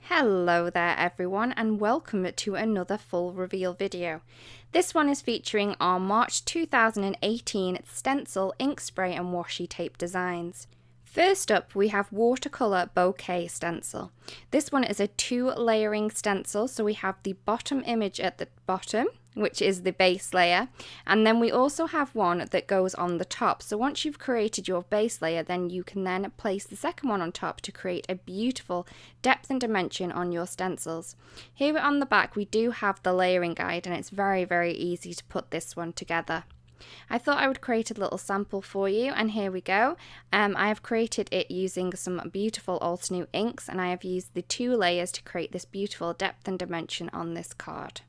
Hello there everyone, and welcome to another full reveal video. This one is featuring our March 2018 Stencil ink spray and washi tape designs. First up, we have watercolor bouquet stencil. This one is a 2-layering stencil, so we have the bottom image at the bottom, which is the base layer, and then we also have one that goes on the top. So once you've created your base layer, then you can then place the second one on top to create a beautiful depth and dimension on your stencils. Here on the back we do have the layering guide, and it's very easy to put this one together. I thought I would create a little sample for you, and here we go. I have created it using some beautiful Altenew inks, and I have used the 2 layers to create this beautiful depth and dimension on this card.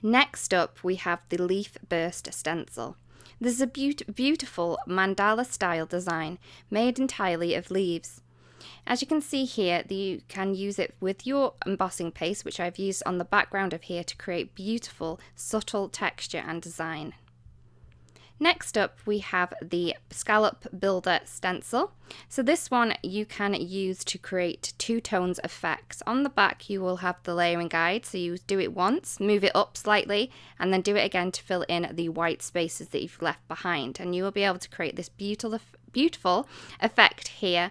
Next up, we have the leaf burst stencil. This is a beautiful mandala style design made entirely of leaves. As you can see here, you can use it with your embossing paste, which I've used on the background of here to create beautiful subtle texture and design. Next up, we have the scallop builder stencil. So this one you can use to create 2 tones effects. On the back you will have the layering guide, so you do it once, move it up slightly, and then do it again to fill in the white spaces that you've left behind, and you will be able to create this beautiful effect here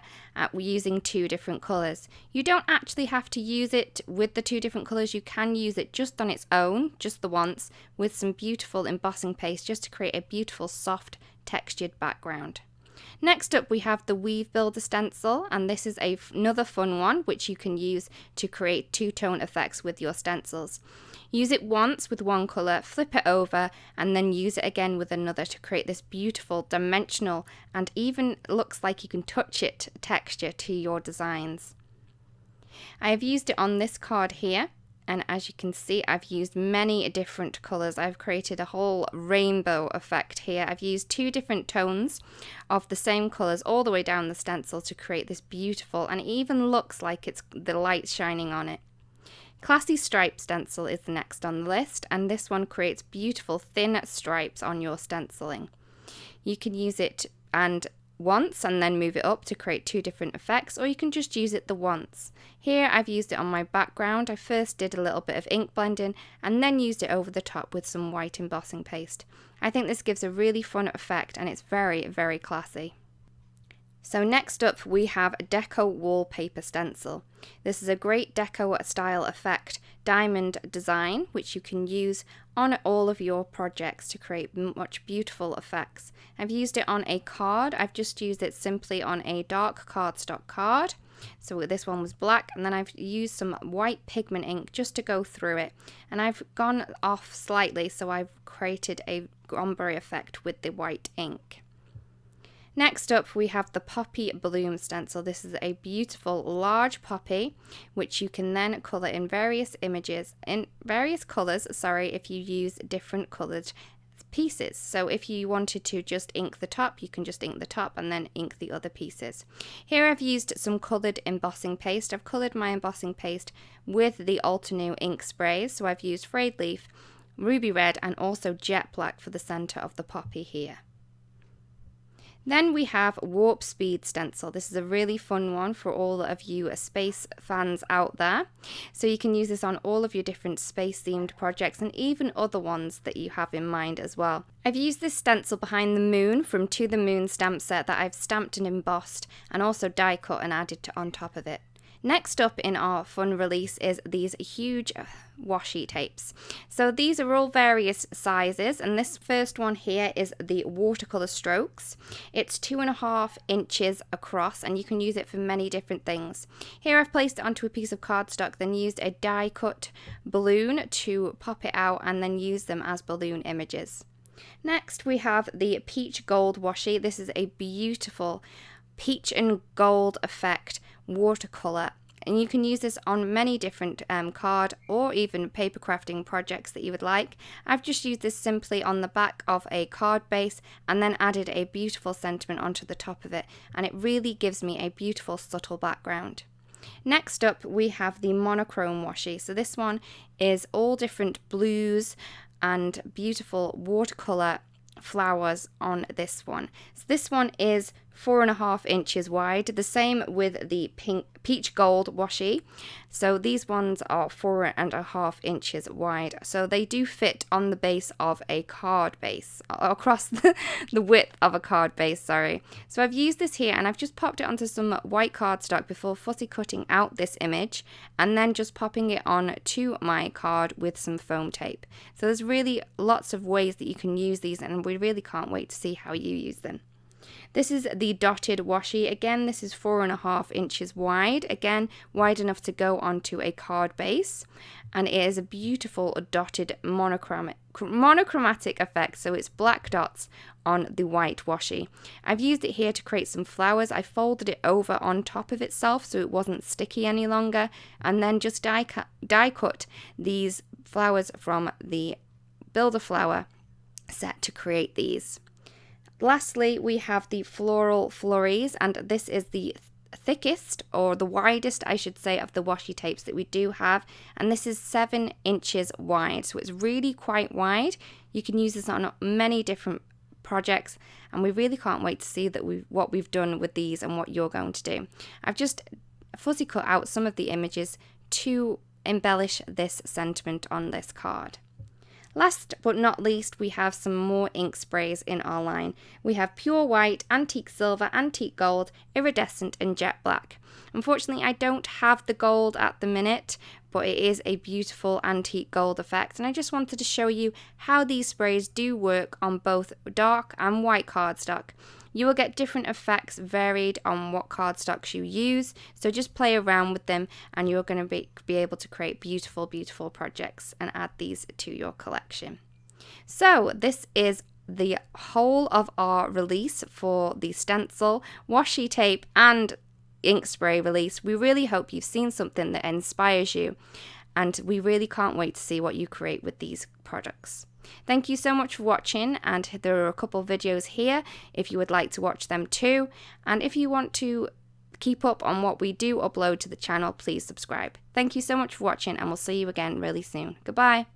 using 2 different colours. You don't actually have to use it with the 2 different colours, you can use it just on its own, just the once, with some beautiful embossing paste just to create a beautiful soft textured background. Next up we have the weave builder stencil, and this is another fun one which you can use to create 2-tone effects with your stencils. Use it once with one colour, flip it over, and then use it again with another to create this beautiful dimensional and even looks like you can touch it texture to your designs. I have used it on this card here, and as you can see I've used many different colours. I've created a whole rainbow effect here. I've used 2 different tones of the same colours all the way down the stencil to create this beautiful, and it even looks like it's the light shining on it. Classy stripe stencil is the next on the list, and this one creates beautiful thin stripes on your stenciling. You can use it once and then move it up to create 2 different effects, or you can just use it the once. Here I've used it on my background. I first did a little bit of ink blending and then used it over the top with some white embossing paste. I think this gives a really fun effect, and it's very classy. So next up we have Deco Wallpaper Stencil. This is a great deco style effect diamond design which you can use on all of your projects to create much beautiful effects. I've used it on a card. I've just used it simply on a dark cardstock card. So this one was black, and then I've used some white pigment ink just to go through it, and I've gone off slightly, so I've created a ombre effect with the white ink. Next up we have the Poppy Bloom stencil. This is a beautiful large poppy which you can then colour in various colours, if you use different coloured pieces. So if you wanted to just ink the top, you can just ink the top and then ink the other pieces. Here I've used some coloured embossing paste. I've coloured my embossing paste with the Altenew ink sprays, so I've used frayed leaf, ruby red, and also jet black for the centre of the poppy here. Then we have Warp Speed stencil. This is a really fun one for all of you space fans out there. So you can use this on all of your different space themed projects and even other ones that you have in mind as well. I've used this stencil behind the moon from To the Moon stamp set that I've stamped and embossed and also die cut and added on top of it. Next up in our fun release is these huge washi tapes. So these are all various sizes, and this first one here is the watercolor strokes. It's 2.5 inches across, and you can use it for many different things. Here I've placed it onto a piece of cardstock, then used a die cut balloon to pop it out and then use them as balloon images. Next we have the peach gold washi. This is a beautiful peach and gold effect watercolor, and you can use this on many different card or even paper crafting projects that you would like. I've just used this simply on the back of a card base and then added a beautiful sentiment onto the top of it, and it really gives me a beautiful subtle background. Next up we have the monochrome washi. So this one is all different blues and beautiful watercolor flowers on this one. So this one is 4.5 inches wide. The same with the peach gold washi. So these ones are 4.5 inches wide. So they do fit on the base of a card base, across the width of a card base, sorry. So I've used this here and I've just popped it onto some white cardstock before fussy cutting out this image and then just popping it on to my card with some foam tape. So there's really lots of ways that you can use these, and we really can't wait to see how you use them. This is the dotted washi. Again, this is 4.5 inches wide. Again, wide enough to go onto a card base. And it is a beautiful dotted monochromatic effect. So it's black dots on the white washi. I've used it here to create some flowers. I folded it over on top of itself so it wasn't sticky any longer. And then just die cut these flowers from the Builder Flower set to create these. Lastly, we have the floral flurries, and this is the thickest, or the widest I should say, of the washi tapes that we do have, and this is 7 inches wide, so it's really quite wide. You can use this on many different projects, and we really can't wait to see what we've done with these and what you're going to do. I've just fussy cut out some of the images to embellish this sentiment on this card. Last but not least, we have some more ink sprays in our line. We have pure white, antique silver, antique gold, iridescent and jet black. Unfortunately, I don't have the gold at the minute, but it is a beautiful antique gold effect, and I just wanted to show you how these sprays do work on both dark and white cardstock. You will get different effects varied on what cardstocks you use, so just play around with them and you're going to be able to create beautiful, beautiful projects and add these to your collection. So this is the whole of our release for the stencil, washi tape and ink spray release. We really hope you've seen something that inspires you, and we really can't wait to see what you create with these products. Thank you so much for watching, and there are a couple videos here if you would like to watch them too, and if you want to keep up on what we do upload to the channel, please subscribe. Thank you so much for watching, and we'll see you again really soon. Goodbye.